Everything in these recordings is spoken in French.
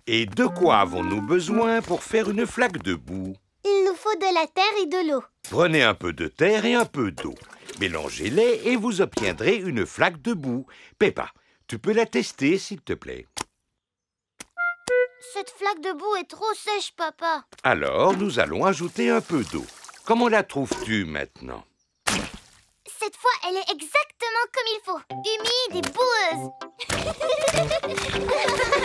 Et de quoi avons-nous besoin pour faire une flaque de boue? Il nous faut de la terre et de l'eau. Prenez un peu de terre et un peu d'eau. Mélangez-les et vous obtiendrez une flaque de boue. Peppa, tu peux la tester, s'il te plaît. Cette flaque de boue est trop sèche, papa. Alors, nous allons ajouter un peu d'eau. Comment la trouves-tu maintenant? Cette fois, elle est exactement comme il faut. Humide et boueuse.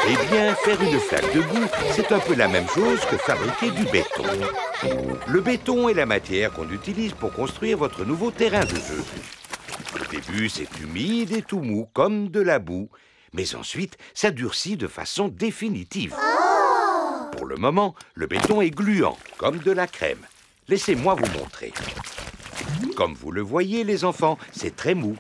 Eh bien, faire une flaque de boue, c'est un peu la même chose que fabriquer du béton. Le béton est la matière qu'on utilise pour construire votre nouveau terrain de jeu. Au début, c'est humide et tout mou, comme de la boue. Mais ensuite, ça durcit de façon définitive. Pour le moment, le béton est gluant, comme de la crème. Laissez-moi vous montrer. Comme vous le voyez, les enfants, c'est très mou.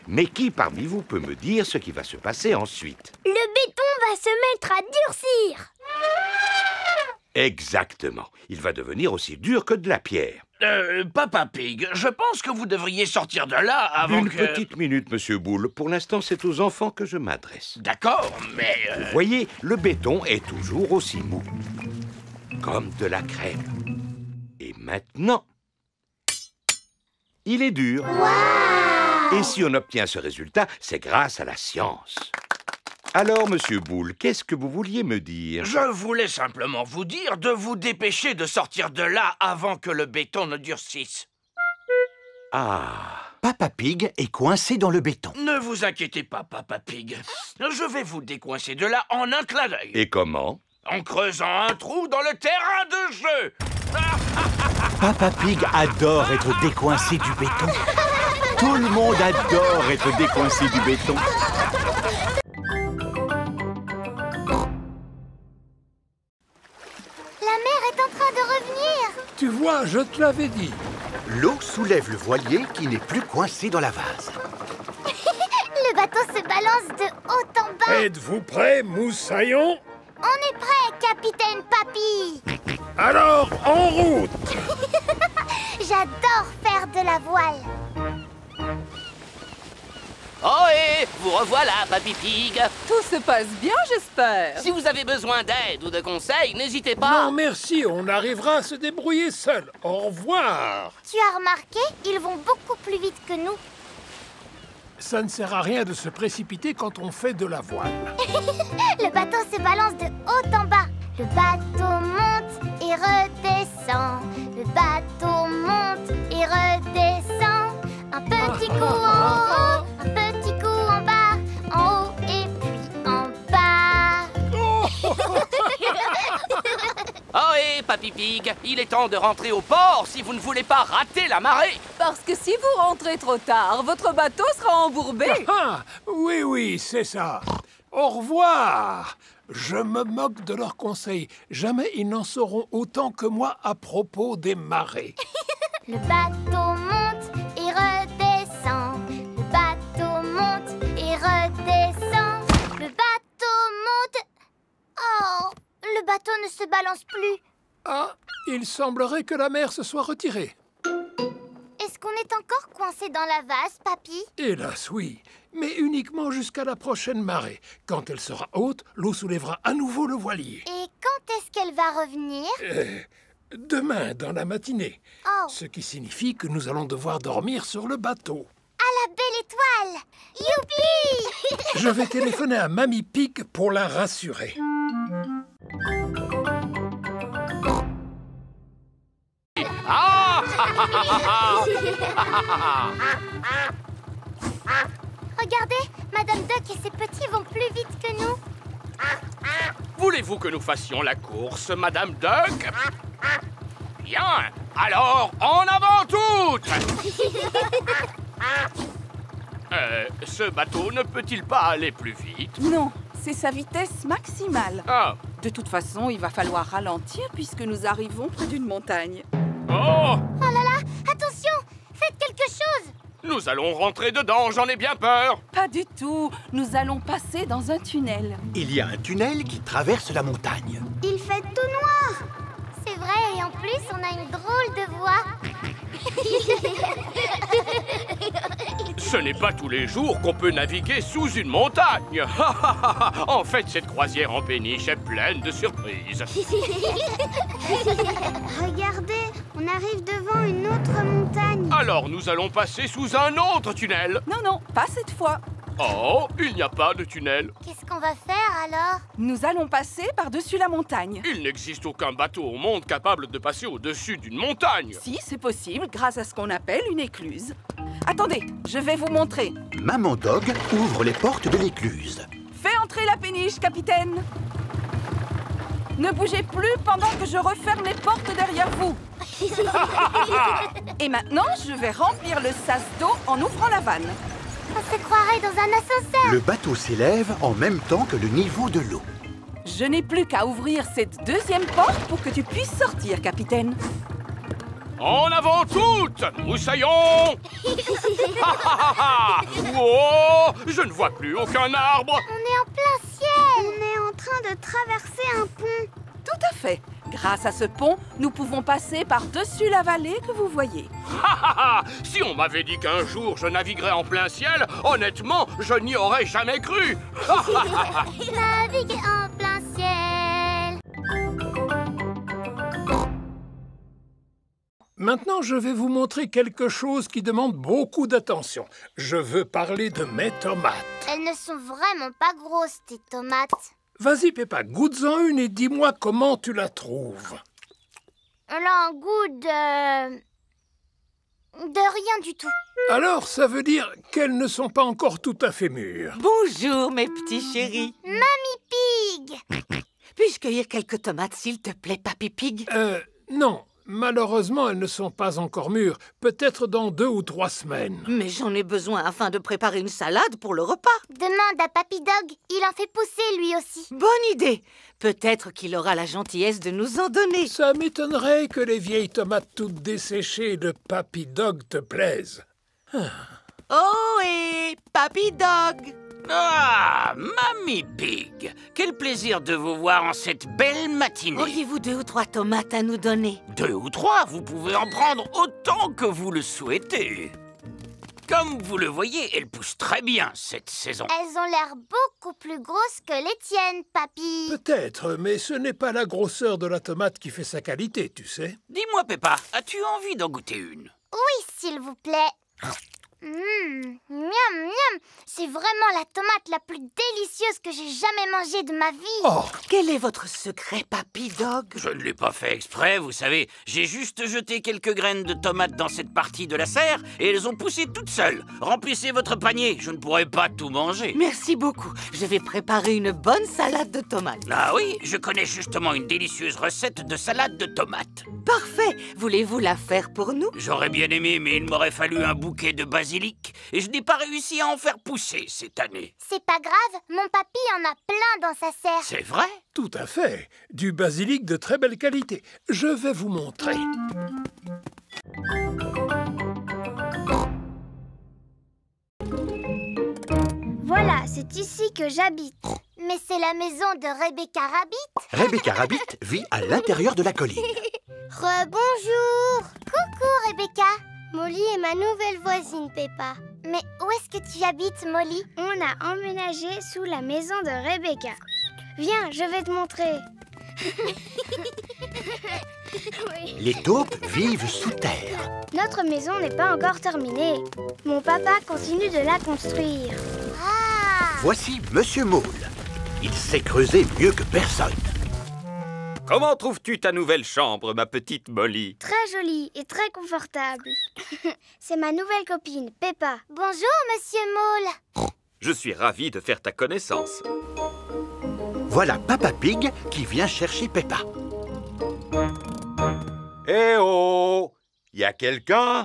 Mais qui parmi vous peut me dire ce qui va se passer ensuite? Le béton va se mettre à durcir. Exactement. Il va devenir aussi dur que de la pierre. Papa Pig, je pense que vous devriez sortir de là avant Une que... petite minute, Monsieur Boule. Pour l'instant, c'est aux enfants que je m'adresse. D'accord, mais... Vous voyez, le béton est toujours aussi mou. Comme de la crème. Et maintenant, il est dur. Waouh! Et si on obtient ce résultat, c'est grâce à la science. Alors, Monsieur Boule, qu'est-ce que vous vouliez me dire? Je voulais simplement vous dire de vous dépêcher de sortir de là avant que le béton ne durcisse. Ah, Papa Pig est coincé dans le béton. Ne vous inquiétez pas, Papa Pig. Je vais vous décoincer de là en un clin d'œil. et comment? En creusant un trou dans le terrain de jeu. Papa Pig adore être décoincé du béton. Tout le monde adore être décoincé du béton. La mer est en train de revenir. Tu vois, je te l'avais dit. L'eau soulève le voilier qui n'est plus coincé dans la vase. Le bateau se balance de haut en bas. Êtes-vous prêts, moussaillon? On est prêt, capitaine Papy. Alors, en route! J'adore faire de la voile. Ohé, vous revoilà, Papy Pig. Tout se passe bien, j'espère. Si vous avez besoin d'aide ou de conseils, n'hésitez pas. Non, merci, on arrivera à se débrouiller seul. Au revoir! Tu as remarqué, ils vont beaucoup plus vite que nous. Ça ne sert à rien de se précipiter quand on fait de la voile. Le bateau se balance de haut en bas. Le bateau monte et redescend. Le bateau monte et redescend. Un petit coup en haut, un petit coup en bas, en haut et puis en bas. Ohé, Papy Pig, il est temps de rentrer au port si vous ne voulez pas rater la marée. Parce que si vous rentrez trop tard, votre bateau sera embourbé. Ah, oui, oui, c'est ça. Au revoir! Je me moque de leurs conseils. Jamais ils n'en sauront autant que moi à propos des marées. Le bateau monte et redescend. Le bateau monte et redescend. Le bateau monte... Oh, le bateau ne se balance plus. Ah, il semblerait que la mer se soit retirée. Est-ce qu'on est encore coincé dans la vase, Papy? Hélas, oui, mais uniquement jusqu'à la prochaine marée. Quand elle sera haute, l'eau soulèvera à nouveau le voilier. Et quand est-ce qu'elle va revenir? Demain, dans la matinée. Oh, Ce qui signifie que nous allons devoir dormir sur le bateau. à la belle étoile! Youpi! Je vais téléphoner à Mamie Pig pour la rassurer. Ah Regardez, Madame Duck et ses petits vont plus vite que nous. Voulez-vous que nous fassions la course, Madame Duck? Bien, alors en avant toutes! Ce bateau ne peut-il pas aller plus vite? Non, c'est sa vitesse maximale. Ah, De toute façon, il va falloir ralentir puisque nous arrivons près d'une montagne. oh! Oh là là, attention! Faites quelque chose! Nous allons rentrer dedans, j'en ai bien peur! Pas du tout. Nous allons passer dans un tunnel. Il y a un tunnel qui traverse la montagne. Il fait tout noir! C'est vrai, et en plus, on a une drôle de voix. Ce n'est pas tous les jours qu'on peut naviguer sous une montagne. En fait, cette croisière en péniche est pleine de surprises. Regardez, on arrive devant une autre montagne. Alors nous allons passer sous un autre tunnel. Non, non, pas cette fois. Oh, il n'y a pas de tunnel. Qu'est-ce qu'on va faire alors? Nous allons passer par-dessus la montagne. Il n'existe aucun bateau au monde capable de passer au-dessus d'une montagne. Si, c'est possible, grâce à ce qu'on appelle une écluse. Attendez, je vais vous montrer. Maman Dog ouvre les portes de l'écluse. Fais entrer la péniche, capitaine. Ne bougez plus pendant que je referme les portes derrière vous. Et maintenant, je vais remplir le sas d'eau en ouvrant la vanne. On se croirait dans un ascenseur. Le bateau s'élève en même temps que le niveau de l'eau. Je n'ai plus qu'à ouvrir cette deuxième porte pour que tu puisses sortir, capitaine. En avant toutes, moussaillons. Oh, je ne vois plus aucun arbre. On est en plein ciel. On est en train de traverser un pont. Tout à fait. Grâce à ce pont, nous pouvons passer par-dessus la vallée que vous voyez. Si on m'avait dit qu'un jour je naviguerais en plein ciel, honnêtement, je n'y aurais jamais cru. Naviguer en plein ciel. Maintenant, je vais vous montrer quelque chose qui demande beaucoup d'attention. Je veux parler de mes tomates. Elles ne sont vraiment pas grosses, tes tomates. Vas-y, Peppa, goûte-en une et dis-moi comment tu la trouves. Elle a un goût de rien du tout. Alors, ça veut dire qu'elles ne sont pas encore tout à fait mûres. Bonjour, mes petits chéris. Mamie Pig. Puis-je cueillir quelques tomates, s'il te plaît, Papy Pig? Non. Malheureusement, elles ne sont pas encore mûres. Peut-être dans 2 ou 3 semaines. Mais j'en ai besoin afin de préparer une salade pour le repas. Demande à Papy Dog. Il en fait pousser, lui aussi. Bonne idée. Peut-être qu'il aura la gentillesse de nous en donner. Ça m'étonnerait que les vieilles tomates toutes desséchées de Papy Dog te plaisent. Oh, et Papy Dog! Ah, Mamie Pig, quel plaisir de vous voir en cette belle matinée. Auriez-vous 2 ou 3 tomates à nous donner? 2 ou 3, vous pouvez en prendre autant que vous le souhaitez. Comme vous le voyez, elles poussent très bien cette saison. Elles ont l'air beaucoup plus grosses que les tiennes, Papy. Peut-être, mais ce n'est pas la grosseur de la tomate qui fait sa qualité, tu sais. Dis-moi, Peppa, as-tu envie d'en goûter une? Oui, s'il vous plaît. Miam, miam. C'est vraiment la tomate la plus délicieuse que j'ai jamais mangée de ma vie. Oh, Quel est votre secret, Papy Dog? Je ne l'ai pas fait exprès, vous savez. J'ai juste jeté quelques graines de tomates dans cette partie de la serre et elles ont poussé toutes seules. Remplissez votre panier, je ne pourrai pas tout manger. Merci beaucoup. Je vais préparer une bonne salade de tomates. Ah oui, je connais justement une délicieuse recette de salade de tomates. Parfait. Voulez-vous la faire pour nous? J'aurais bien aimé, mais il m'aurait fallu un bouquet de basilic et je n'ai pas réussi à en faire pousser cette année. C'est pas grave, mon papy en a plein dans sa serre. C'est vrai? tout à fait. Du basilic de très belle qualité. Je vais vous montrer. Voilà, c'est ici que j'habite. Mais c'est la maison de Rebecca Rabbit. Rebecca Rabbit vit à l'intérieur de la colline. Rebonjour. Coucou Rebecca. Molly est ma nouvelle voisine, Peppa. Mais où est-ce que tu habites, Molly? On a emménagé sous la maison de Rebecca. Viens, je vais te montrer. Oui. Les taupes vivent sous terre. Notre maison n'est pas encore terminée. Mon papa continue de la construire. Ah! Voici Monsieur Mole. Il sait creuser mieux que personne. Comment trouves-tu ta nouvelle chambre, ma petite Molly? Très jolie et très confortable. C'est ma nouvelle copine, Peppa. Bonjour, Monsieur Mole. Je suis ravi de faire ta connaissance. Voilà Papa Pig qui vient chercher Peppa. Eh oh! Y a quelqu'un?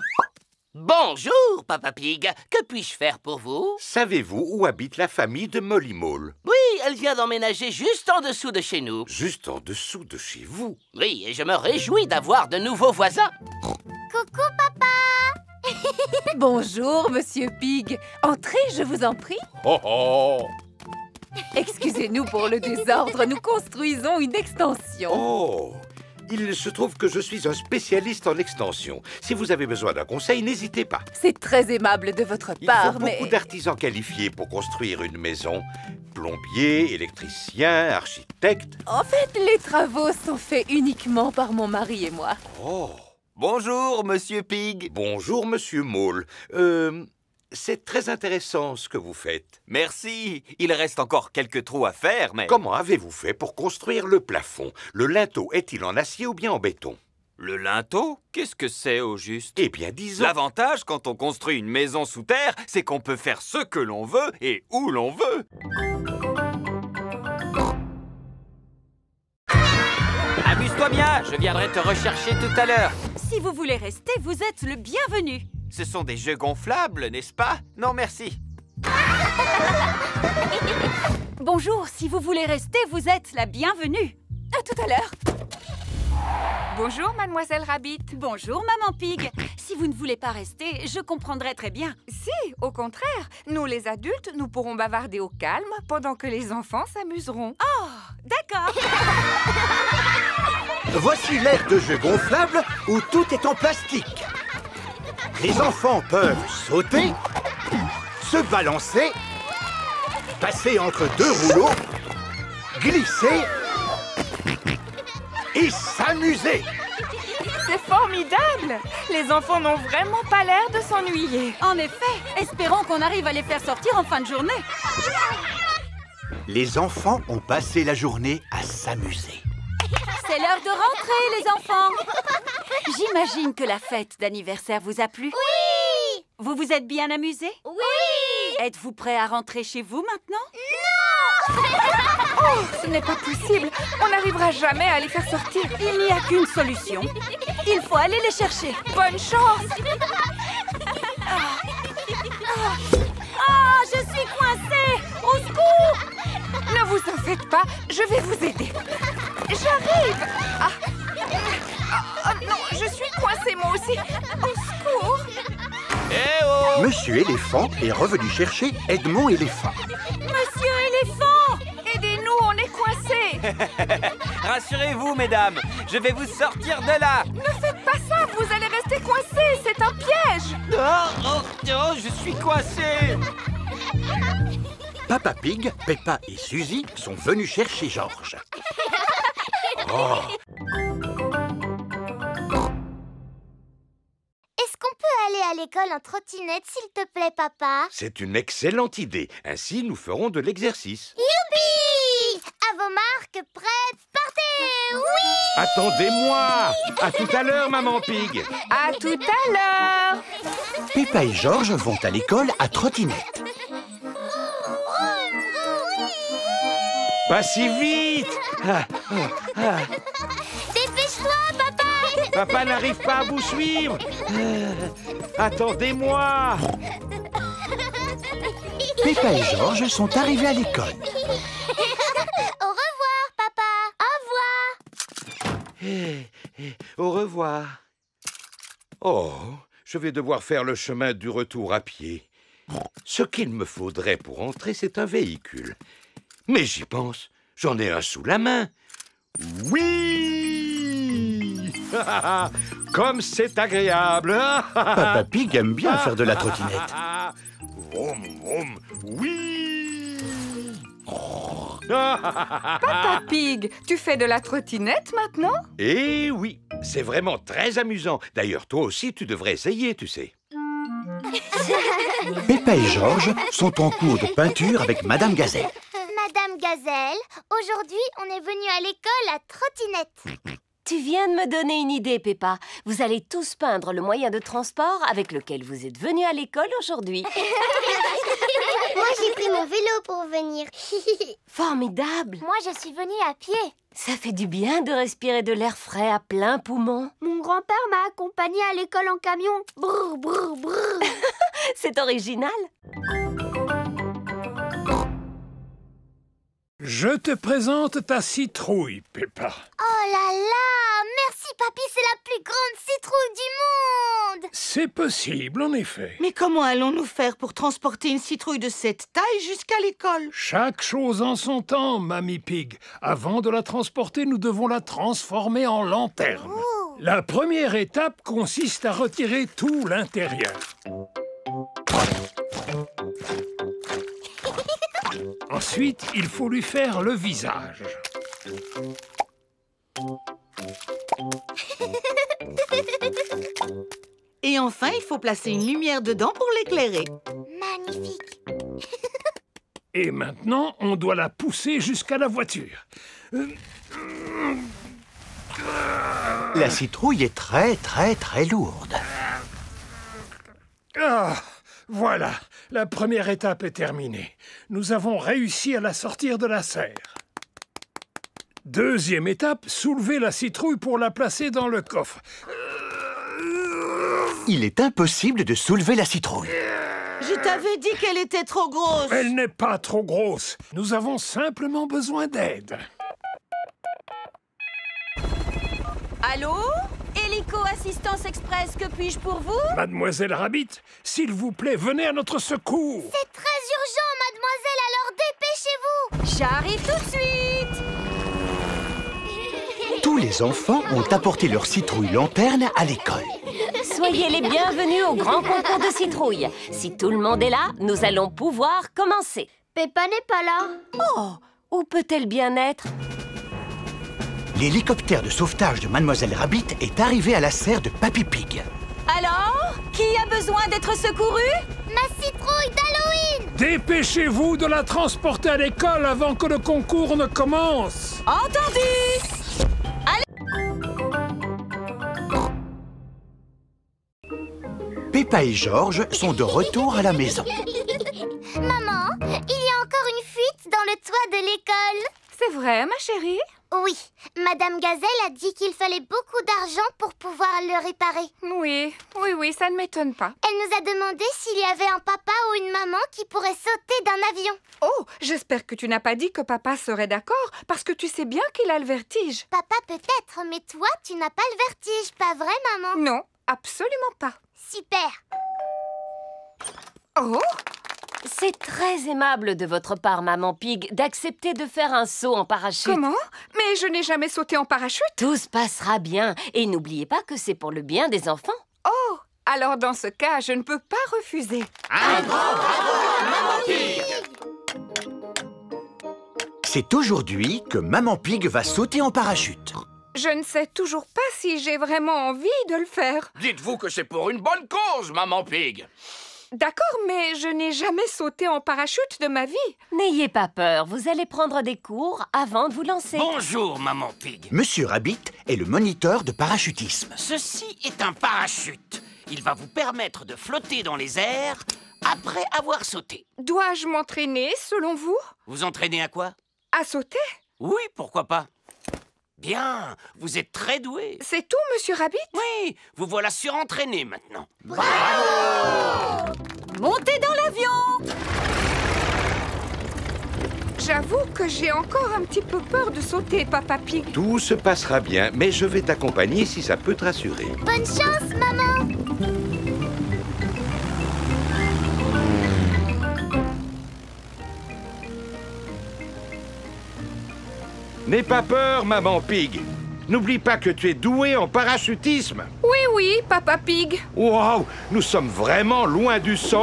Bonjour, Papa Pig. Que puis-je faire pour vous? Savez-vous où habite la famille de Molly Mole? Oui, elle vient d'emménager juste en dessous de chez nous. Juste en dessous de chez vous. Oui, et je me réjouis d'avoir de nouveaux voisins. Coucou, papa. Bonjour, Monsieur Pig. Entrez, je vous en prie. Oh oh! Excusez-nous pour le désordre, nous construisons une extension. Oh! Il se trouve que je suis un spécialiste en extension. Si vous avez besoin d'un conseil, n'hésitez pas. C'est très aimable de votre Il part, faut mais... beaucoup d'artisans qualifiés pour construire une maison. Plombiers, électriciens, architectes. En fait, les travaux sont faits uniquement par mon mari et moi. Oh! Bonjour, Monsieur Pig. Bonjour, Monsieur Maule. C'est très intéressant ce que vous faites. Merci. Il reste encore quelques trous à faire, mais... Comment avez-vous fait pour construire le plafond? Le linteau est-il en acier ou bien en béton? Le linteau? Qu'est-ce que c'est au juste? Eh bien, disons... L'avantage quand on construit une maison sous terre, c'est qu'on peut faire ce que l'on veut et où l'on veut. Amuse-toi bien, je viendrai te rechercher tout à l'heure. Si vous voulez rester, vous êtes le bienvenu. Ce sont des jeux gonflables, n'est-ce pas? Non, merci. Bonjour, si vous voulez rester, vous êtes la bienvenue. À tout à l'heure. Bonjour, Mademoiselle Rabbit. Bonjour, Maman Pig. Si vous ne voulez pas rester, je comprendrai très bien. Si, au contraire. Nous, les adultes, nous pourrons bavarder au calme pendant que les enfants s'amuseront. Oh, d'accord. Voici l'ère de jeux gonflables où tout est en plastique. Les enfants peuvent sauter, se balancer, passer entre deux rouleaux, glisser et s'amuser. C'est formidable! Les enfants n'ont vraiment pas l'air de s'ennuyer. En effet, espérons qu'on arrive à les faire sortir en fin de journée. Les enfants ont passé la journée à s'amuser. C'est l'heure de rentrer, les enfants. J'imagine que la fête d'anniversaire vous a plu. Oui! Vous vous êtes bien amusés? Oui! Êtes-vous prêts à rentrer chez vous maintenant? Non! Oh, ce n'est pas possible! On n'arrivera jamais à les faire sortir. Il n'y a qu'une solution. Il faut aller les chercher. Bonne chance! Ah, je suis coincée! Au secours! Ne vous en faites pas, je vais vous aider. J'arrive! Non, je suis coincée moi aussi. Au secours! Eh oh! Monsieur Éléphant est revenu chercher Edmond Éléphant. Monsieur Éléphant! Aidez-nous, on est coincés! Rassurez-vous, mesdames, je vais vous sortir de là. Ne faites pas ça, vous allez rester coincés, c'est un piège! Oh, je suis coincé. Papa Pig, Peppa et Suzy sont venus chercher Georges. Oh. Est-ce qu'on peut aller à l'école en trottinette, s'il te plaît, papa? C'est une excellente idée. Ainsi, nous ferons de l'exercice. Youpi! À vos marques, prêts, partez! Oui! Attendez-moi! À tout à l'heure, Maman Pig. À tout à l'heure! Peppa et Georges vont à l'école à trottinette. Pas si vite! Dépêche-toi, papa! Papa n'arrive pas à vous suivre. Attendez-moi! Peppa et Georges sont arrivés à l'école. Au revoir, papa! Au revoir! Au revoir. Oh, je vais devoir faire le chemin du retour à pied. Ce qu'il me faudrait pour entrer, c'est un véhicule. Mais j'y pense, j'en ai un sous la main. Oui! Comme c'est agréable! Papa Pig aime bien faire de la trottinette. Vroom, vroom, oui! Papa Pig, tu fais de la trottinette maintenant? Eh oui, c'est vraiment très amusant. D'ailleurs, toi aussi, tu devrais essayer, tu sais. Peppa et Georges sont en cours de peinture avec Madame Gazelle. Madame Gazelle, aujourd'hui, on est venu à l'école à trottinette. Tu viens de me donner une idée, Peppa. Vous allez tous peindre le moyen de transport avec lequel vous êtes venus à l'école aujourd'hui. Moi, j'ai pris mon vélo pour venir. Formidable! Moi, je suis venue à pied. Ça fait du bien de respirer de l'air frais à plein poumon. Mon grand-père m'a accompagné à l'école en camion. Brrr, brrr, brrr. C'est original. Je te présente ta citrouille, Peppa. Oh là là! Merci papy, c'est la plus grande citrouille du monde! C'est possible, en effet. Mais comment allons-nous faire pour transporter une citrouille de cette taille jusqu'à l'école? Chaque chose en son temps, Mamie Pig. Avant de la transporter, nous devons la transformer en lanterne. Oh. La première étape consiste à retirer tout l'intérieur. Ensuite, il faut lui faire le visage. Et enfin, il faut placer une lumière dedans pour l'éclairer. Magnifique! Et maintenant, on doit la pousser jusqu'à la voiture. La citrouille est très lourde. Ah, voilà, la première étape est terminée. Nous avons réussi à la sortir de la serre. Deuxième étape, soulever la citrouille pour la placer dans le coffre. Il est impossible de soulever la citrouille. Je t'avais dit qu'elle était trop grosse. Elle n'est pas trop grosse. Nous avons simplement besoin d'aide. Allô? Hélico Assistance Express, que puis-je pour vous? Mademoiselle Rabbit, s'il vous plaît, venez à notre secours. C'est très urgent, mademoiselle, alors dépêchez-vous! J'arrive tout de suite! Tous les enfants ont apporté leur citrouille lanterne à l'école. Soyez les bienvenus au grand concours de citrouilles. Si tout le monde est là, nous allons pouvoir commencer. Peppa n'est pas là. Oh, où peut-elle bien être? L'hélicoptère de sauvetage de Mademoiselle Rabbit est arrivé à la serre de Papy Pig. Alors? Qui a besoin d'être secouru? Ma citrouille d'Halloween! Dépêchez-vous de la transporter à l'école avant que le concours ne commence. Entendu! Peppa et George sont de retour à la maison. Maman, il y a encore une fuite dans le toit de l'école. C'est vrai, ma chérie? Oui, Madame Gazelle a dit qu'il fallait beaucoup d'argent pour pouvoir le réparer. Oui, ça ne m'étonne pas. Elle nous a demandé s'il y avait un papa ou une maman qui pourrait sauter d'un avion. Oh, j'espère que tu n'as pas dit que papa serait d'accord, parce que tu sais bien qu'il a le vertige. Papa peut-être, mais toi, tu n'as pas le vertige, pas vrai, maman? Non, absolument pas. Super. Oh! C'est très aimable de votre part, Maman Pig, d'accepter de faire un saut en parachute. Comment? Mais je n'ai jamais sauté en parachute. Tout se passera bien. Et n'oubliez pas que c'est pour le bien des enfants. Oh! Alors dans ce cas, je ne peux pas refuser. Un grand bravo, Maman Pig! C'est aujourd'hui que Maman Pig va sauter en parachute. Je ne sais toujours pas si j'ai vraiment envie de le faire. Dites-vous que c'est pour une bonne cause, Maman Pig. D'accord, mais je n'ai jamais sauté en parachute de ma vie. N'ayez pas peur, vous allez prendre des cours avant de vous lancer. Bonjour, Maman Pig. Monsieur Rabbit est le moniteur de parachutisme. Ceci est un parachute. Il va vous permettre de flotter dans les airs après avoir sauté. Dois-je m'entraîner, selon vous? Vous entraînez à quoi? À sauter? Oui, pourquoi pas. Bien, vous êtes très doué. C'est tout, Monsieur Rabbit? Oui, vous voilà surentraîné maintenant. Bravo! Montez dans l'avion! J'avoue que j'ai encore un petit peu peur de sauter, Papa Pig. Tout se passera bien, mais je vais t'accompagner si ça peut te rassurer. Bonne chance, maman! N'aie pas peur, Maman Pig. N'oublie pas que tu es douée en parachutisme. Oui, Papa Pig. Wow, nous sommes vraiment loin du sol.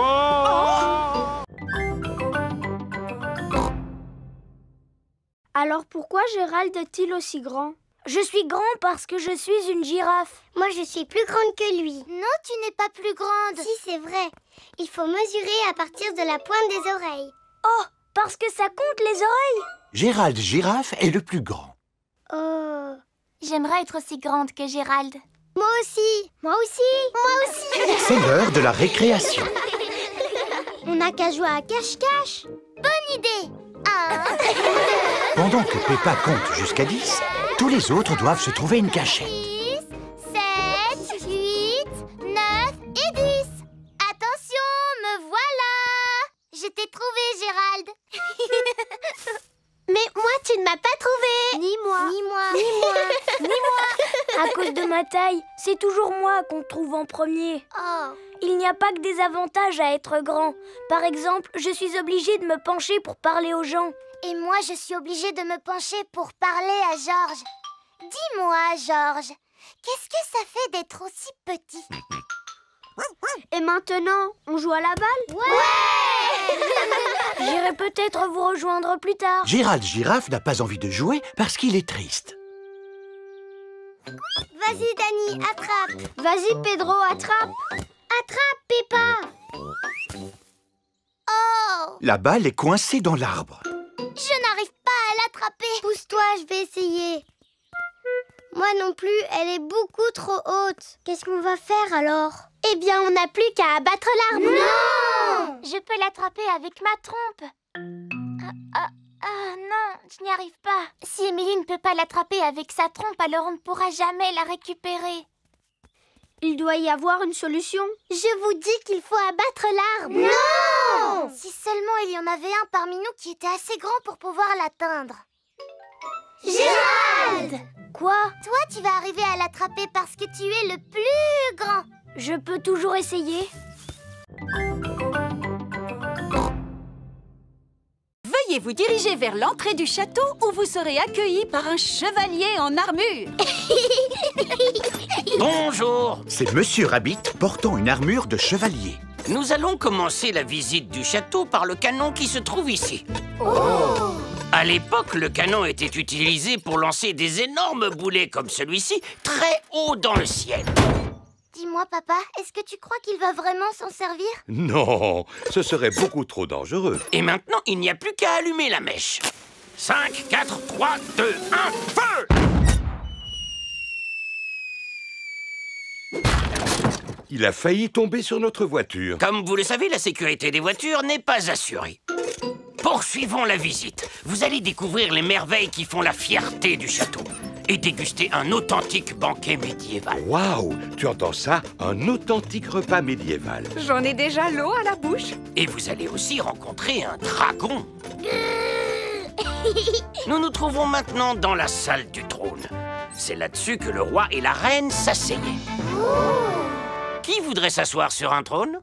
Alors pourquoi Gérald est-il aussi grand? Je suis grand parce que je suis une girafe. Moi, je suis plus grande que lui. Non, tu n'es pas plus grande. Si, c'est vrai. Il faut mesurer à partir de la pointe des oreilles. Oh, parce que ça compte les oreilles? Gérald Girafe est le plus grand. Oh, j'aimerais être aussi grande que Gérald. Moi aussi. Moi aussi. Moi aussi. C'est l'heure de la récréation. On n'a qu'à jouer à cache-cache. Bonne idée. Pendant que Peppa compte jusqu'à 10, tous les autres doivent se trouver une cachette. 6, 7, 8, 9 et 10. Attention, me voilà. Je t'ai trouvé, Gérald. Mais moi, tu ne m'as pas trouvé. Ni moi. Ni moi. Ni moi. Ni moi. À cause de taille. C'est toujours moi qu'on trouve en premier. Oh. Il n'y a pas que des avantages à être grand. Par exemple, je suis obligée de me pencher pour parler aux gens. Et moi, je suis obligée de me pencher pour parler à Georges. Dis-moi, Georges, qu'est-ce que ça fait d'être aussi petit? Et maintenant, on joue à la balle? Ouais. J'irai peut-être vous rejoindre plus tard. Gérald Girafe n'a pas envie de jouer parce qu'il est triste. Vas-y, Dani, attrape. Vas-y, Pedro, attrape. Attrape, Peppa. Oh! La balle est coincée dans l'arbre. Je n'arrive pas à l'attraper. Pousse-toi, je vais essayer. Moi non plus, elle est beaucoup trop haute. Qu'est-ce qu'on va faire alors? Eh bien, on n'a plus qu'à abattre l'arbre. Non! Je peux l'attraper avec ma trompe. Non, je n'y arrive pas. Si Émilie ne peut pas l'attraper avec sa trompe, alors on ne pourra jamais la récupérer. Il doit y avoir une solution. Je vous dis qu'il faut abattre l'arbre. Non! Si seulement il y en avait un parmi nous qui était assez grand pour pouvoir l'atteindre. Gérald! Quoi? Toi, tu vas arriver à l'attraper parce que tu es le plus grand. Je peux toujours essayer. Veuillez vous diriger vers l'entrée du château où vous serez accueilli par un chevalier en armure. Bonjour. C'est Monsieur Rabbit portant une armure de chevalier. Nous allons commencer la visite du château par le canon qui se trouve ici. Oh! À l'époque, le canon était utilisé pour lancer des énormes boulets comme celui-ci, très haut dans le ciel. Dis-moi, papa, est-ce que tu crois qu'il va vraiment s'en servir? Non, ce serait beaucoup trop dangereux. Et maintenant, il n'y a plus qu'à allumer la mèche. 5, 4, 3, 2, 1, feu! Il a failli tomber sur notre voiture. Comme vous le savez, la sécurité des voitures n'est pas assurée. Poursuivons la visite. Vous allez découvrir les merveilles qui font la fierté du château et déguster un authentique banquet médiéval. Waouh! Tu entends ça? Un authentique repas médiéval. J'en ai déjà l'eau à la bouche. Et vous allez aussi rencontrer un dragon. Nous nous trouvons maintenant dans la salle du trône. C'est là-dessus que le roi et la reine s'asseyaient. Qui voudrait s'asseoir sur un trône?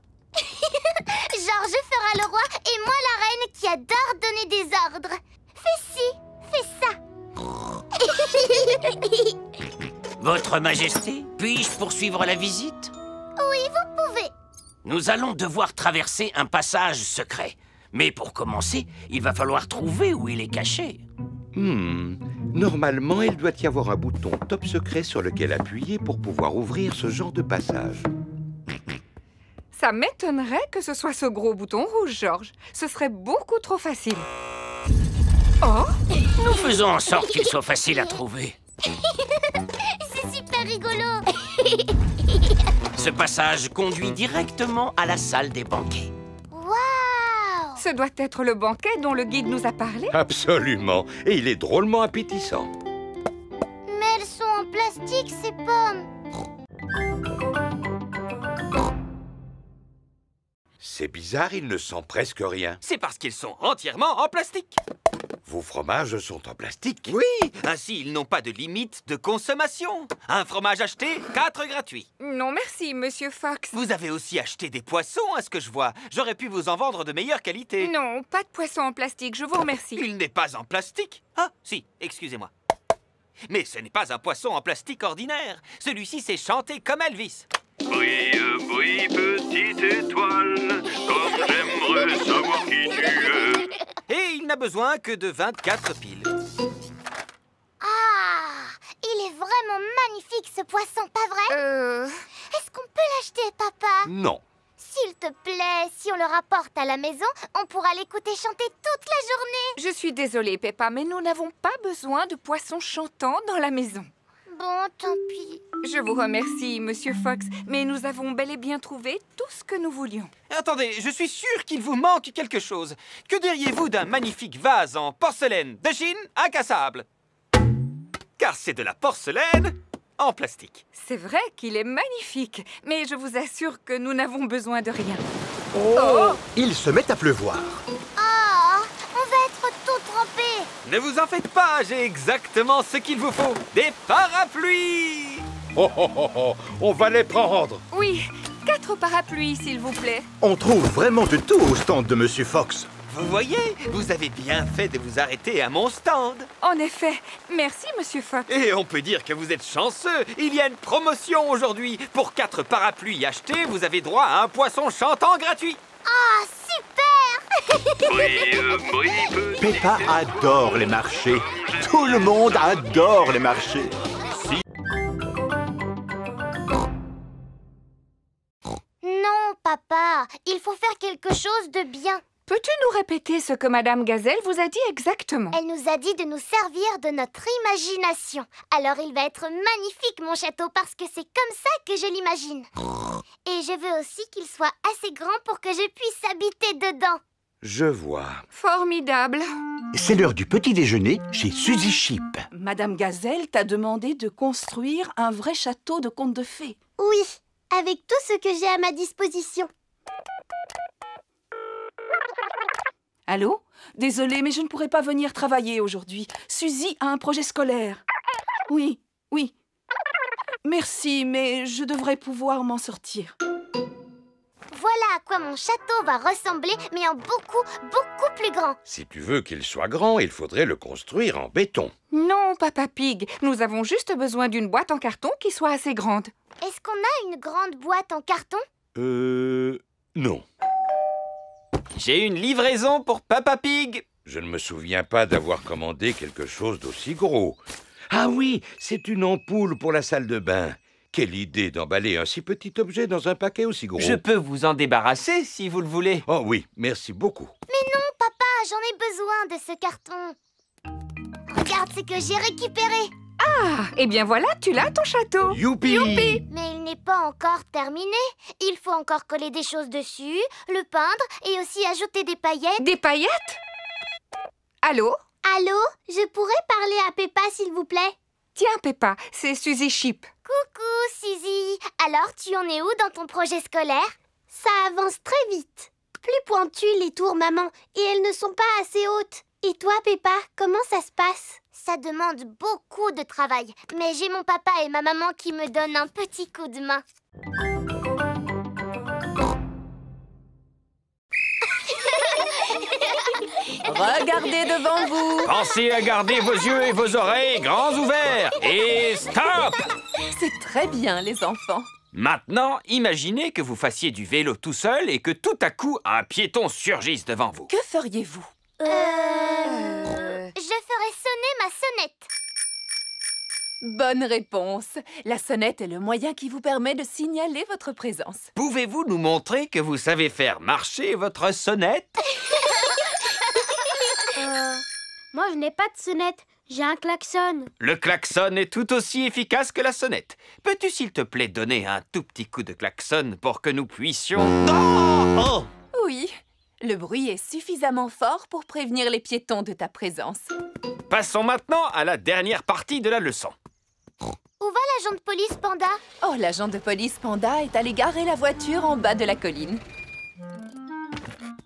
Georges fera le roi et moi la reine qui adore donner des ordres. Fais ci, fais ça. Votre Majesté, puis-je poursuivre la visite? Oui, vous pouvez. Nous allons devoir traverser un passage secret. Mais pour commencer, il va falloir trouver où il est caché. Normalement, il doit y avoir un bouton top secret sur lequel appuyer pour pouvoir ouvrir ce genre de passage. Ça m'étonnerait que ce soit ce gros bouton rouge, Georges. Ce serait beaucoup trop facile. Oh! Nous faisons en sorte qu'il soit facile à trouver. C'est super rigolo. Ce passage conduit directement à la salle des banquets. Waouh! Ce doit être le banquet dont le guide nous a parlé. Absolument. Et il est drôlement appétissant. Mais elles sont en plastique, ces pommes. C'est bizarre, il ne sent presque rien. C'est parce qu'ils sont entièrement en plastique. Vos fromages sont en plastique? Oui, ainsi ils n'ont pas de limite de consommation. Un fromage acheté, 4 gratuits. Non merci, Monsieur Fox. Vous avez aussi acheté des poissons, à ce que je vois. J'aurais pu vous en vendre de meilleure qualité. Non, pas de poisson en plastique, je vous remercie. Il n'est pas en plastique. Ah, si, excusez-moi. Mais ce n'est pas un poisson en plastique ordinaire. Celui-ci sait chanter comme Elvis. Brille, brille, petite étoile, comme j'aimerais savoir qui tu es. Et il n'a besoin que de 24 piles. Ah! Il est vraiment magnifique, ce poisson, pas vrai? Est-ce qu'on peut l'acheter, papa? Non. S'il te plaît, si on le rapporte à la maison, on pourra l'écouter chanter toute la journée. Je suis désolée, Peppa, mais nous n'avons pas besoin de poissons chantants dans la maison. Bon, tant pis. Je vous remercie, Monsieur Fox, mais nous avons bel et bien trouvé tout ce que nous voulions. Attendez, je suis sûr qu'il vous manque quelque chose. Que diriez-vous d'un magnifique vase en porcelaine de Chine incassable? Car c'est de la porcelaine en plastique. C'est vrai qu'il est magnifique, mais je vous assure que nous n'avons besoin de rien. Oh! Il se met à pleuvoir. Oh, on va être tout trempés. Ne vous en faites pas, j'ai exactement ce qu'il vous faut. Des parapluies! oh, oh, oh, oh. On va les prendre. Oui, 4 parapluies, s'il vous plaît. On trouve vraiment de tout au stand de Monsieur Fox. Vous voyez, vous avez bien fait de vous arrêter à mon stand. En effet. Merci, Monsieur Fox. Et on peut dire que vous êtes chanceux. Il y a une promotion aujourd'hui. Pour 4 parapluies achetés, vous avez droit à un poisson chantant gratuit. Ah, super! Peppa adore les marchés. Tout le monde adore les marchés. Non, papa, il faut faire quelque chose de bien. Peux-tu nous répéter ce que Madame Gazelle vous a dit exactement? Elle nous a dit de nous servir de notre imagination. Alors il va être magnifique, mon château, parce que c'est comme ça que je l'imagine. Et je veux aussi qu'il soit assez grand pour que je puisse habiter dedans. Je vois. Formidable. C'est l'heure du petit déjeuner chez Suzy Chip. Madame Gazelle t'a demandé de construire un vrai château de contes de fées. Oui, avec tout ce que j'ai à ma disposition. Allô? Désolée, mais je ne pourrai pas venir travailler aujourd'hui. Suzy a un projet scolaire. Oui. Merci, mais je devrais pouvoir m'en sortir. Voilà à quoi mon château va ressembler, mais en beaucoup plus grand. Si tu veux qu'il soit grand, il faudrait le construire en béton. Non, Papa Pig. Nous avons juste besoin d'une boîte en carton qui soit assez grande. Est-ce qu'on a une grande boîte en carton? Non. J'ai une livraison pour Papa Pig. Je ne me souviens pas d'avoir commandé quelque chose d'aussi gros. Ah oui, c'est une ampoule pour la salle de bain. Quelle idée d'emballer un si petit objet dans un paquet aussi gros. Je peux vous en débarrasser si vous le voulez. Oh oui, merci beaucoup. Mais non, papa, j'en ai besoin de ce carton. Regarde ce que j'ai récupéré. Ah, eh bien voilà, tu l'as ton château. Youpi! Mais il n'est pas encore terminé. Il faut encore coller des choses dessus, le peindre et aussi ajouter des paillettes. Des paillettes? Allô? Allô? Je pourrais parler à Peppa, s'il vous plaît? Tiens, Peppa, c'est Suzy Chip. Coucou, Suzy. Alors, tu en es où dans ton projet scolaire? Ça avance très vite. Plus pointues les tours, maman, et elles ne sont pas assez hautes. Et toi, Peppa, comment ça se passe? Ça demande beaucoup de travail, mais j'ai mon papa et ma maman qui me donnent un petit coup de main. Regardez devant vous. Pensez à garder vos yeux et vos oreilles grands ouverts. Et stop! C'est très bien, les enfants. Maintenant, imaginez que vous fassiez du vélo tout seul et que tout à coup, un piéton surgisse devant vous. Que feriez-vous? Je ferai sonner ma sonnette. Bonne réponse. La sonnette est le moyen qui vous permet de signaler votre présence. Pouvez-vous nous montrer que vous savez faire marcher votre sonnette? Moi, je n'ai pas de sonnette. J'ai un klaxon. Le klaxon est tout aussi efficace que la sonnette. Peux-tu, s'il te plaît, donner un tout petit coup de klaxon pour que nous puissions... Oh! Oui, le bruit est suffisamment fort pour prévenir les piétons de ta présence. Passons maintenant à la dernière partie de la leçon. Où va l'agent de police, Panda? Oh, l'agent de police Panda est allé garer la voiture en bas de la colline.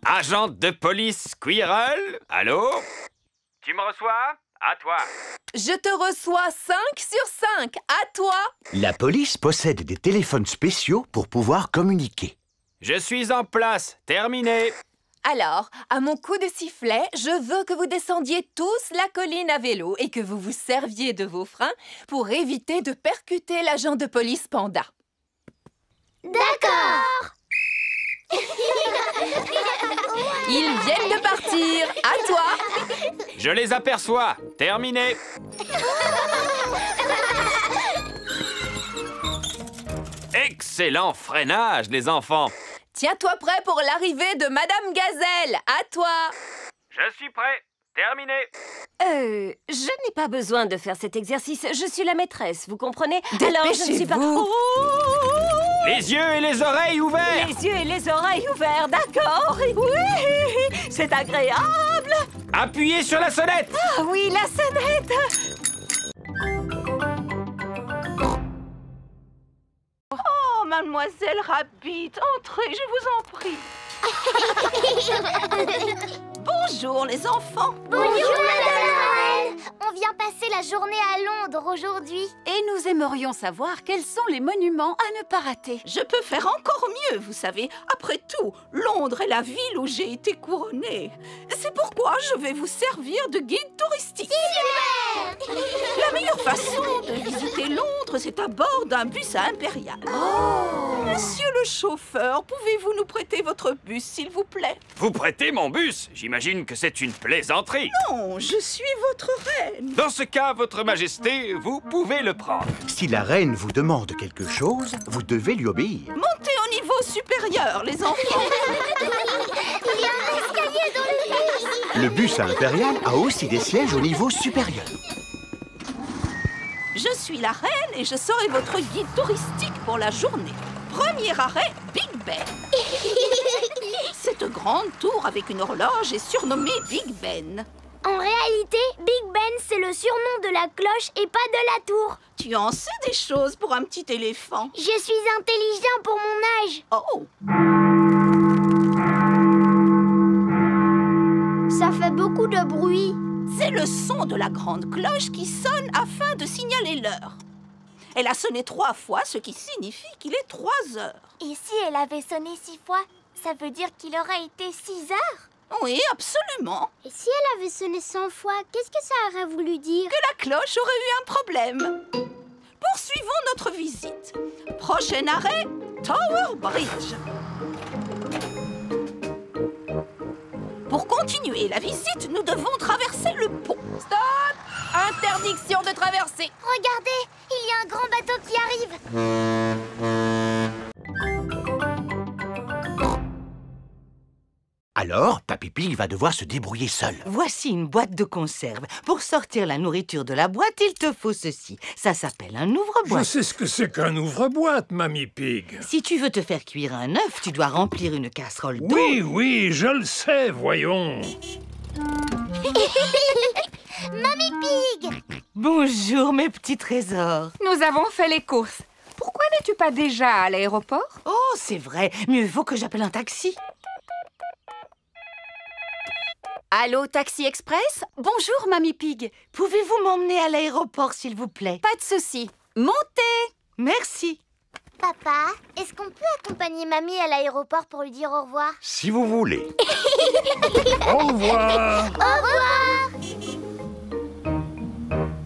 Agent de police Squirrel, allô? Tu me reçois? À toi. Je te reçois 5 sur 5. À toi. La police possède des téléphones spéciaux pour pouvoir communiquer. Je suis en place. Terminé. Alors, à mon coup de sifflet, je veux que vous descendiez tous la colline à vélo et que vous vous serviez de vos freins pour éviter de percuter l'agent de police Panda. D'accord. Ils viennent de partir. À toi. Je les aperçois. Terminé. Excellent freinage, les enfants. Tiens-toi prêt pour l'arrivée de Madame Gazelle. À toi. Je suis prêt. Terminé. Je n'ai pas besoin de faire cet exercice. Je suis la maîtresse, vous comprenez? Alors, je ne suis pas... Les yeux et les oreilles ouverts. Les yeux et les oreilles ouverts, d'accord. Oui, c'est agréable. Appuyez sur la sonnette. Ah oui, la sonnette. Oh, mademoiselle Rabbit, entrez, je vous en prie. Bonjour, les enfants. Bonjour, Madame Noël. On on vient passer la journée à Londres aujourd'hui. Et nous aimerions savoir quels sont les monuments à ne pas rater. Je peux faire encore mieux, vous savez. Après tout, Londres est la ville où j'ai été couronnée. C'est pourquoi je vais vous servir de guide touristique. La meilleure façon de visiter Londres, c'est à bord d'un bus à Impérial. Monsieur le chauffeur, pouvez-vous nous prêter votre bus, s'il vous plaît? Vous prêtez mon bus? J'imagine que c'est une plaisanterie. Non, je suis votre reine. Dans ce cas, votre majesté, vous pouvez le prendre. Si la reine vous demande quelque chose, vous devez lui obéir. Montez au niveau supérieur, les enfants. Il y a un escalier dans le bus. Le bus à Impérial a aussi des sièges au niveau supérieur. Je suis la reine et je serai votre guide touristique pour la journée. Premier arrêt, Big Ben. Cette grande tour avec une horloge est surnommée Big Ben. En réalité, Big Ben, c'est le surnom de la cloche et pas de la tour. Tu en sais des choses pour un petit éléphant. Je suis intelligent pour mon âge. Oh! Ça fait beaucoup de bruit. C'est le son de la grande cloche qui sonne afin de signaler l'heure. Elle a sonné 3 fois, ce qui signifie qu'il est 3 heures. Et si elle avait sonné 6 fois, ça veut dire qu'il aurait été 6 heures? Oui, absolument. Et si elle avait sonné 100 fois, qu'est-ce que ça aurait voulu dire? Que la cloche aurait eu un problème. Poursuivons notre visite. Prochain arrêt, Tower Bridge. Pour continuer la visite, nous devons traverser le pont. Stop! Interdiction de traverser. Regardez, il y a un grand bateau qui arrive. Alors, Papy Pig va devoir se débrouiller seul. Voici une boîte de conserve. Pour sortir la nourriture de la boîte, il te faut ceci. Ça s'appelle un ouvre-boîte. Je sais ce que c'est qu'un ouvre-boîte, Mamie Pig. Si tu veux te faire cuire un œuf, tu dois remplir une casserole d'eau. Oui, je le sais, voyons. Mamie Pig! Bonjour, mes petits trésors. Nous avons fait les courses. Pourquoi n'es-tu pas déjà à l'aéroport? Oh, c'est vrai. Mieux vaut que j'appelle un taxi. Allô, Taxi Express? Bonjour, Mamie Pig. Pouvez-vous m'emmener à l'aéroport, s'il vous plaît? Pas de souci. Montez! Merci. Papa, est-ce qu'on peut accompagner Mamie à l'aéroport pour lui dire au revoir? Si vous voulez. Au revoir. Au revoir!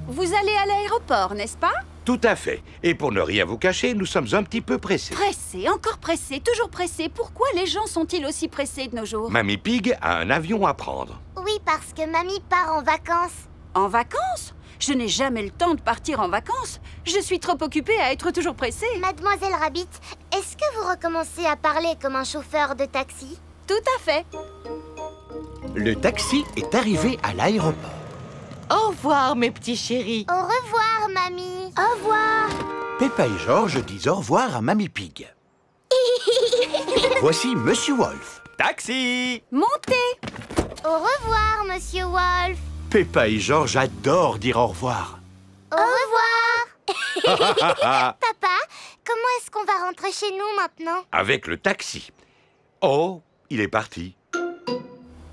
Vous allez à l'aéroport, n'est-ce pas? Tout à fait. Et pour ne rien vous cacher, nous sommes un petit peu pressés. Pressé, encore pressé, toujours pressé. Pourquoi les gens sont-ils aussi pressés de nos jours? Mamie Pig a un avion à prendre. Oui, parce que Mamie part en vacances. En vacances? Je n'ai jamais le temps de partir en vacances. Je suis trop occupée à être toujours pressée. Mademoiselle Rabbit, est-ce que vous recommencez à parler comme un chauffeur de taxi? Tout à fait. Le taxi est arrivé à l'aéroport. Au revoir, mes petits chéris. Au revoir, Mamie. Au revoir. Peppa et George disent au revoir à Mamie Pig. Voici Monsieur Wolf. Taxi! Montez! Au revoir, Monsieur Wolf. Peppa et George adorent dire au revoir. Au revoir. Papa, comment est-ce qu'on va rentrer chez nous maintenant? Avec le taxi. Oh, il est parti.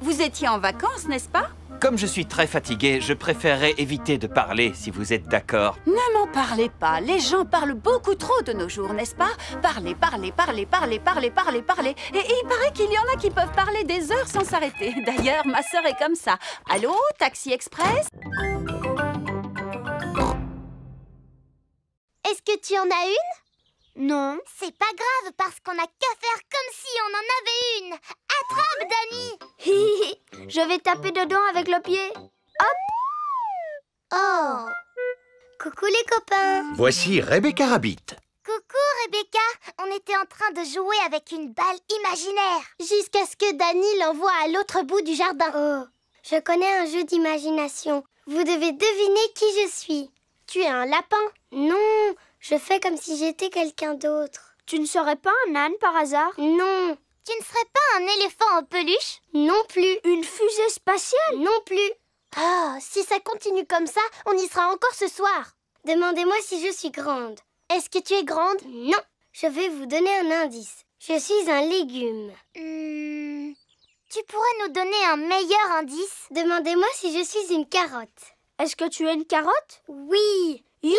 Vous étiez en vacances, n'est-ce pas? Comme je suis très fatigué, je préférerais éviter de parler, si vous êtes d'accord. Ne m'en parlez pas. Les gens parlent beaucoup trop de nos jours, n'est-ce pas? Parlez, parlez, parlez, parlez, parlez, parlez, parlez. Et il paraît qu'il y en a qui peuvent parler des heures sans s'arrêter. D'ailleurs, ma sœur est comme ça. Allô, Taxi Express? Est-ce que tu en as une? Non. C'est pas grave, parce qu'on n'a qu'à faire comme si on en avait une. Attrape, Dani. Je vais taper dedans avec le pied. Hop. Oh. Coucou les copains. Voici Rebecca Rabbit. Coucou Rebecca. On était en train de jouer avec une balle imaginaire. Jusqu'à ce que Dani l'envoie à l'autre bout du jardin. Oh, je connais un jeu d'imagination. Vous devez deviner qui je suis. Tu es un lapin? Non, je fais comme si j'étais quelqu'un d'autre. Tu ne serais pas un âne par hasard? Non. Tu ne serais pas un éléphant en peluche? Non plus. Une fusée spatiale? Non plus. Oh, si ça continue comme ça, on y sera encore ce soir. Demandez-moi si je suis grande. Est-ce que tu es grande? Non. Je vais vous donner un indice. Je suis un légume. Tu pourrais nous donner un meilleur indice? Demandez-moi si je suis une carotte. est-ce que tu es une carotte? Oui. Youpi!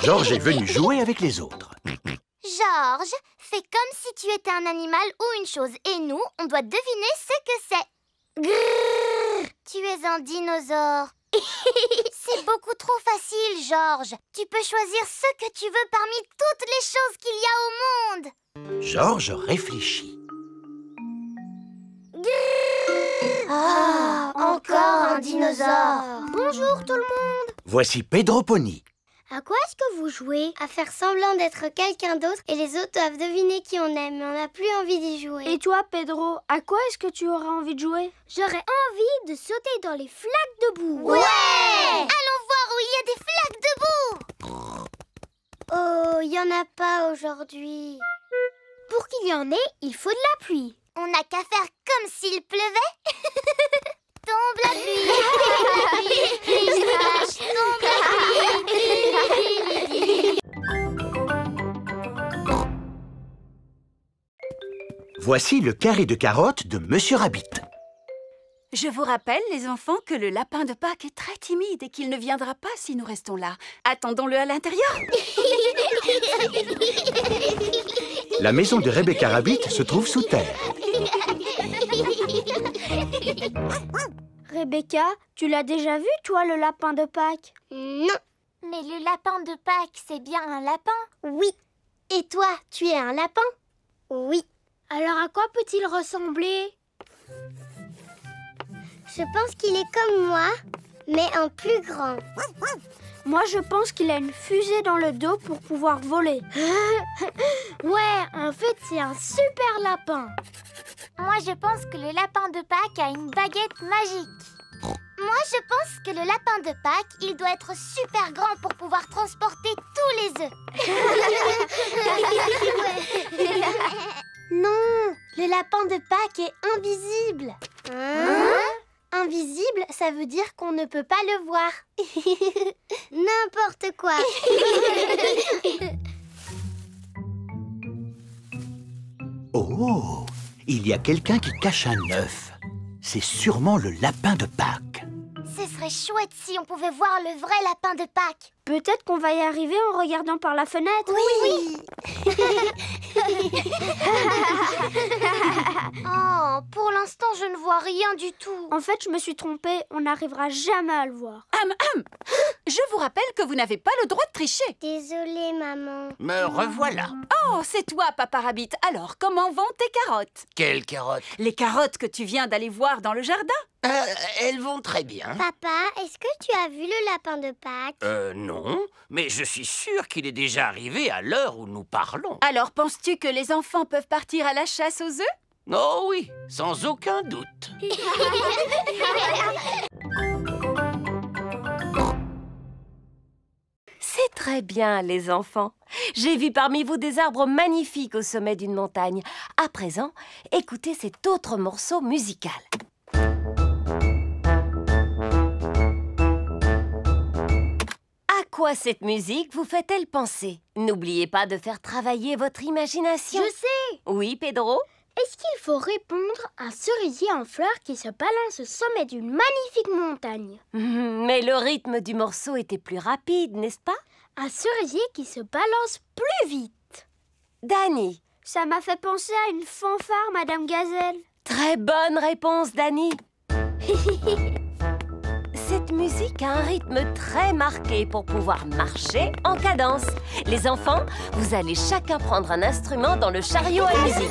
Georges est venu jouer avec les autres. Georges, fais comme si tu étais un animal ou une chose. Et nous, on doit deviner ce que c'est. Grrr, tu es un dinosaure. C'est beaucoup trop facile, Georges. Tu peux choisir ce que tu veux parmi toutes les choses qu'il y a au monde. Georges réfléchit. Ah, encore un dinosaure. Bonjour tout le monde. Voici Pedro Pony. À quoi est-ce que vous jouez? À faire semblant d'être quelqu'un d'autre et les autres doivent deviner qui on aime, mais on n'a plus envie d'y jouer. Et toi, Pedro, à quoi est-ce que tu auras envie de jouer? J'aurais envie de sauter dans les flaques de boue. Ouais! Allons voir où il y a des flaques de boue. Oh, il n'y en a pas aujourd'hui. Pour qu'il y en ait, il faut de la pluie. On n'a qu'à faire comme s'il pleuvait. Tombe la pluie. Tombe la pluie. Voici le carré de carottes de Monsieur Rabbit. Je vous rappelle, les enfants, que le lapin de Pâques est très timide et qu'il ne viendra pas si nous restons là. Attendons-le à l'intérieur. La maison de Rebecca Rabbit se trouve sous terre. Rebecca, tu l'as déjà vu, toi, le lapin de Pâques? Non. Mais le lapin de Pâques, c'est bien un lapin? Oui. Et toi, tu es un lapin? Oui. Alors à quoi peut-il ressembler? Je pense qu'il est comme moi, mais en plus grand. Moi, je pense qu'il a une fusée dans le dos pour pouvoir voler. Ouais, en fait, c'est un super lapin. Moi, je pense que le lapin de Pâques a une baguette magique. Moi, je pense que le lapin de Pâques, il doit être super grand pour pouvoir transporter tous les œufs. Non, le lapin de Pâques est invisible. Invisible, ça veut dire qu'on ne peut pas le voir. N'importe quoi. Oh, il y a quelqu'un qui cache un œuf. C'est sûrement le lapin de Pâques. Ce serait chouette si on pouvait voir le vrai lapin de Pâques. Peut-être qu'on va y arriver en regardant par la fenêtre. Oui. Oh, pour l'instant, je ne vois rien du tout. En fait, je me suis trompée. On n'arrivera jamais à le voir. Je vous rappelle que vous n'avez pas le droit de tricher. Désolée, maman. Me revoilà. Oh, c'est toi, Papa Rabbit. Alors, comment vont tes carottes? Quelles carottes? Les carottes que tu viens d'aller voir dans le jardin. Elles vont très bien. Papa, est-ce que tu as vu le lapin de Pâques? Non, mais je suis sûr qu'il est déjà arrivé à l'heure où nous parlons. Alors, penses-tu que les enfants peuvent partir à la chasse aux œufs? Oh oui, sans aucun doute. C'est très bien, les enfants. J'ai vu parmi vous des arbres magnifiques au sommet d'une montagne. À présent, écoutez cet autre morceau musical. À quoi cette musique vous fait-elle penser? N'oubliez pas de faire travailler votre imagination. Je sais. Oui, Pedro? Est-ce qu'il faut répondre à un cerisier en fleurs qui se balance au sommet d'une magnifique montagne? Mais le rythme du morceau était plus rapide, n'est-ce pas? Un cerisier qui se balance plus vite. Dani? Ça m'a fait penser à une fanfare, Madame Gazelle. Très bonne réponse, Dani. Cette musique a un rythme très marqué pour pouvoir marcher en cadence. Les enfants, vous allez chacun prendre un instrument dans le chariot à musique.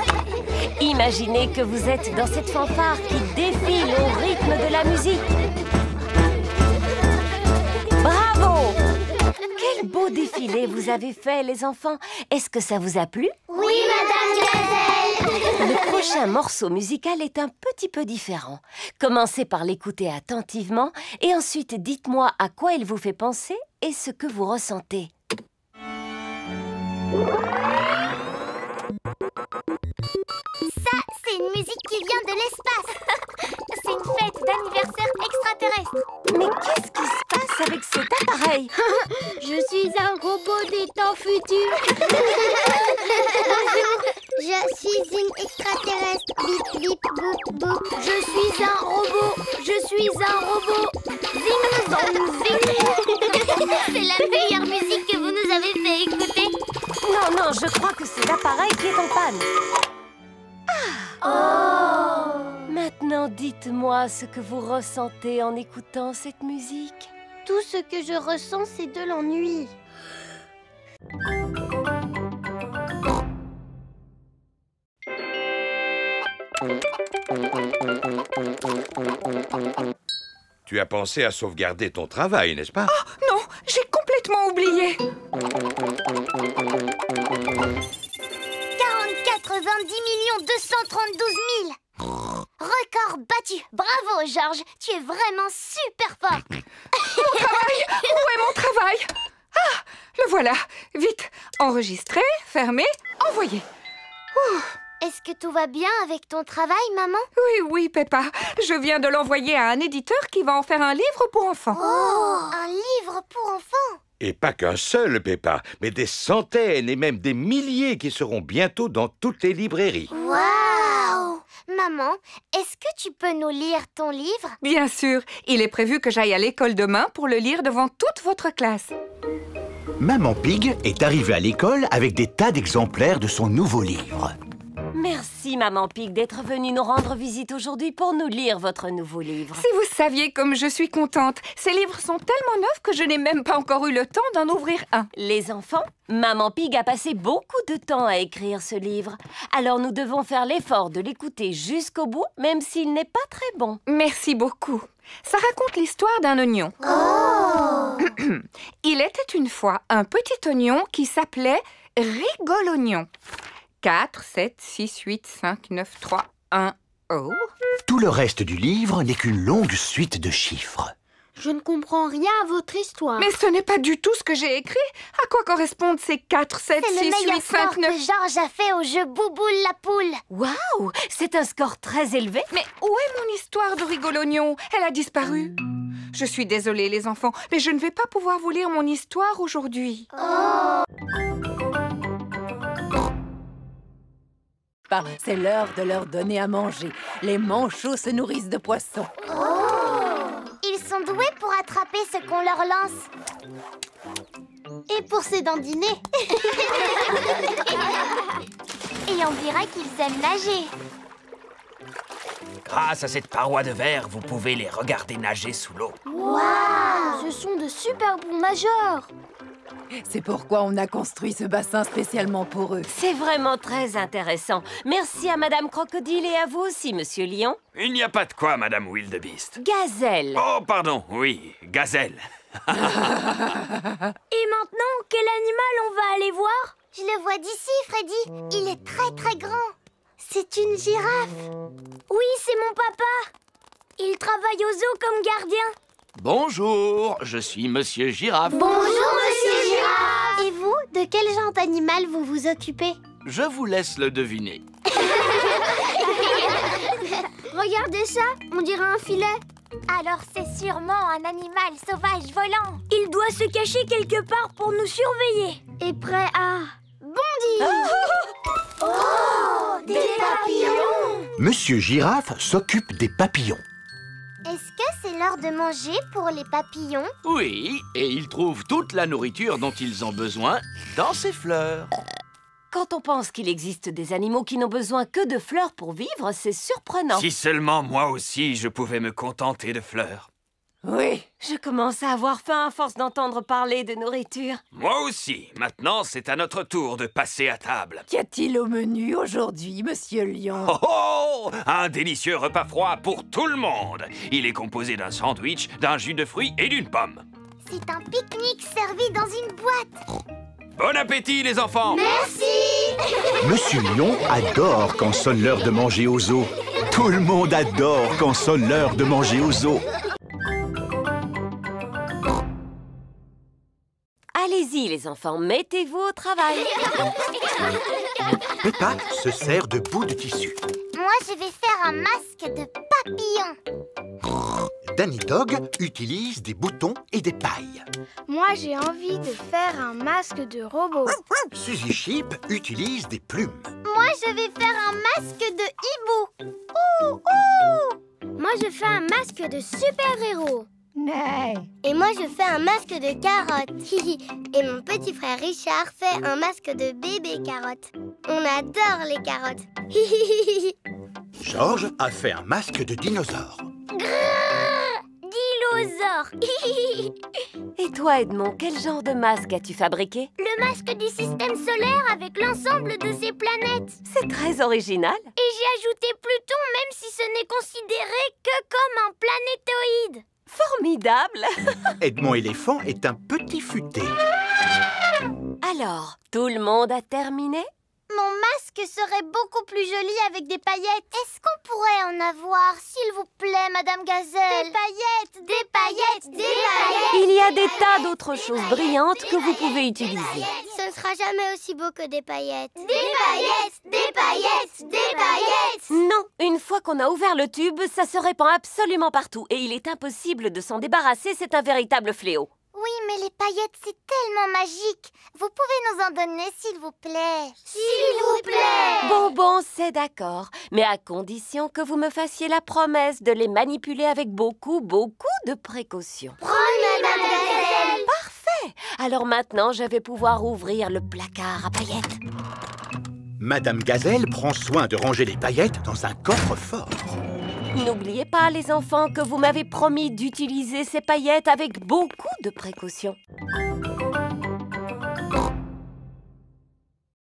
Imaginez que vous êtes dans cette fanfare qui défile au rythme de la musique. Bravo! Quel beau défilé vous avez fait, les enfants. Est-ce que ça vous a plu? Oui, Madame Gazelle. Le prochain morceau musical est un petit peu différent. Commencez par l'écouter attentivement et ensuite dites-moi à quoi il vous fait penser et ce que vous ressentez. Ça, c'est une musique qui vient de l'espace. C'est une fête d'anniversaire extraterrestre. Mais qu'est-ce qui se passe avec cet appareil? Je suis un robot des temps futurs. Bonjour, Je suis une extraterrestre. Bip, bip, boop, boop. Je suis un robot. Je suis un robot. Zing, zong, zing. C'est la meilleure musique que vous nous avez fait écouter. Non, je crois que c'est l'appareil qui est en panne. Maintenant, dites-moi ce que vous ressentez en écoutant cette musique. Tout ce que je ressens, c'est de l'ennui. Tu as pensé à sauvegarder ton travail, n'est-ce pas? Oh, non, j'ai complètement oublié. 44 20 232 000. Record battu. Bravo, Georges. Tu es vraiment super fort. Mon travail! Où est mon travail? Ah, le voilà. Vite, enregistrer, fermer, envoyer. Est-ce que tout va bien avec ton travail, maman? Oui, Peppa. Je viens de l'envoyer à un éditeur qui va en faire un livre pour enfants. Oh, un livre pour enfants? Et pas qu'un seul, Peppa, mais des centaines et même des milliers qui seront bientôt dans toutes les librairies. Waouh! Maman, est-ce que tu peux nous lire ton livre? Bien sûr. Il est prévu que j'aille à l'école demain pour le lire devant toute votre classe. Maman Pig est arrivée à l'école avec des tas d'exemplaires de son nouveau livre. Merci, Maman Pig, d'être venue nous rendre visite aujourd'hui pour nous lire votre nouveau livre. Si vous saviez comme je suis contente. Ces livres sont tellement neufs que je n'ai même pas encore eu le temps d'en ouvrir un. Les enfants, Maman Pig a passé beaucoup de temps à écrire ce livre. Alors nous devons faire l'effort de l'écouter jusqu'au bout, même s'il n'est pas très bon. Merci beaucoup. Ça raconte l'histoire d'un oignon. Oh! Il était une fois un petit oignon qui s'appelait Rigolognon. 4, 7, 6, 8, 5, 9, 3, 1, oh. Tout le reste du livre n'est qu'une longue suite de chiffres. Je ne comprends rien à votre histoire. Mais ce n'est pas du tout ce que j'ai écrit. À quoi correspondent ces 4, 7, 6, 8, 5, 9... que Georges a fait au jeu Bouboule la poule. Waouh! C'est un score très élevé. Mais où est mon histoire de Rigolognon? Elle a disparu. Je suis désolée, les enfants, mais je ne vais pas pouvoir vous lire mon histoire aujourd'hui. Oh! C'est l'heure de leur donner à manger. Les manchots se nourrissent de poissons. Ils sont doués pour attraper ce qu'on leur lance. Et pour s'édandiner. Et on dirait qu'ils aiment nager. Grâce à cette paroi de verre, vous pouvez les regarder nager sous l'eau. Waouh! Ce sont de super bons nageurs. C'est pourquoi on a construit ce bassin spécialement pour eux. C'est vraiment très intéressant. Merci à Madame Crocodile et à vous aussi, Monsieur Lion. Il n'y a pas de quoi, Madame Wildebeest. Gazelle. Oh, pardon, oui, gazelle. Et maintenant, quel animal on va aller voir? Je le vois d'ici, Freddy. Il est très très grand. C'est une girafe. Oui, c'est mon papa. Il travaille au zoo comme gardien. Bonjour, je suis Monsieur Girafe. Bonjour, Monsieur Girafe. Et vous, de quel genre d'animal vous vous occupez? Je vous laisse le deviner. Regardez ça, on dirait un filet. Alors c'est sûrement un animal sauvage volant. Il doit se cacher quelque part pour nous surveiller. Et prêt à bondir. Oh, des papillons. Monsieur Girafe s'occupe des papillons. Est-ce que c'est l'heure de manger pour les papillons? Oui, et ils trouvent toute la nourriture dont ils ont besoin dans ces fleurs. Quand on pense qu'il existe des animaux qui n'ont besoin que de fleurs pour vivre, c'est surprenant. Si seulement moi aussi je pouvais me contenter de fleurs. Oui, je commence à avoir faim à force d'entendre parler de nourriture. Moi aussi. Maintenant, c'est à notre tour de passer à table. Qu'y a-t-il au menu aujourd'hui, Monsieur Lion? Oh oh! Un délicieux repas froid pour tout le monde. Il est composé d'un sandwich, d'un jus de fruits et d'une pomme. C'est un pique-nique servi dans une boîte. Bon appétit, les enfants! Merci! Monsieur Lion adore quand sonne l'heure de manger au zoo. Tout le monde adore quand sonne l'heure de manger au zoo. Allez-y, les enfants, mettez-vous au travail. Peppa se sert de bouts de tissu. Moi, je vais faire un masque de papillon. Danny Dog utilise des boutons et des pailles. Moi, j'ai envie de faire un masque de robot. Suzy Sheep utilise des plumes. Moi, je vais faire un masque de hibou. Ouh, ouh. Moi, je fais un masque de super-héros. Et moi, je fais un masque de carotte. Et mon petit frère Richard fait un masque de bébé carotte. On adore les carottes. George a fait un masque de dinosaure. Dinosaure. Et toi, Edmond, quel genre de masque as-tu fabriqué? Le masque du système solaire avec l'ensemble de ses planètes. C'est très original. Et j'ai ajouté Pluton, même si ce n'est considéré que comme un planétoïde. Formidable. Edmond éléphant est un petit futé. Alors, tout le monde a terminé? Mon masque serait beaucoup plus joli avec des paillettes. Est-ce qu'on pourrait en avoir, s'il vous plaît, Madame Gazelle? Des paillettes, des paillettes, des paillettes. Il y a des tas d'autres choses brillantes que vous pouvez utiliser. Ce ne sera jamais aussi beau que des paillettes. Des paillettes, des paillettes, des paillettes. Non, une fois qu'on a ouvert le tube, ça se répand absolument partout. Et il est impossible de s'en débarrasser, c'est un véritable fléau. Oui, mais les paillettes, c'est tellement magique. Vous pouvez nous en donner, s'il vous plaît. S'il vous plaît. Bon, c'est d'accord. Mais à condition que vous me fassiez la promesse de les manipuler avec beaucoup de précautions. Promis, Madame Gazelle. Parfait. Alors maintenant, je vais pouvoir ouvrir le placard à paillettes. Madame Gazelle prend soin de ranger les paillettes dans un coffre-fort. N'oubliez pas, les enfants, que vous m'avez promis d'utiliser ces paillettes avec beaucoup de précautions.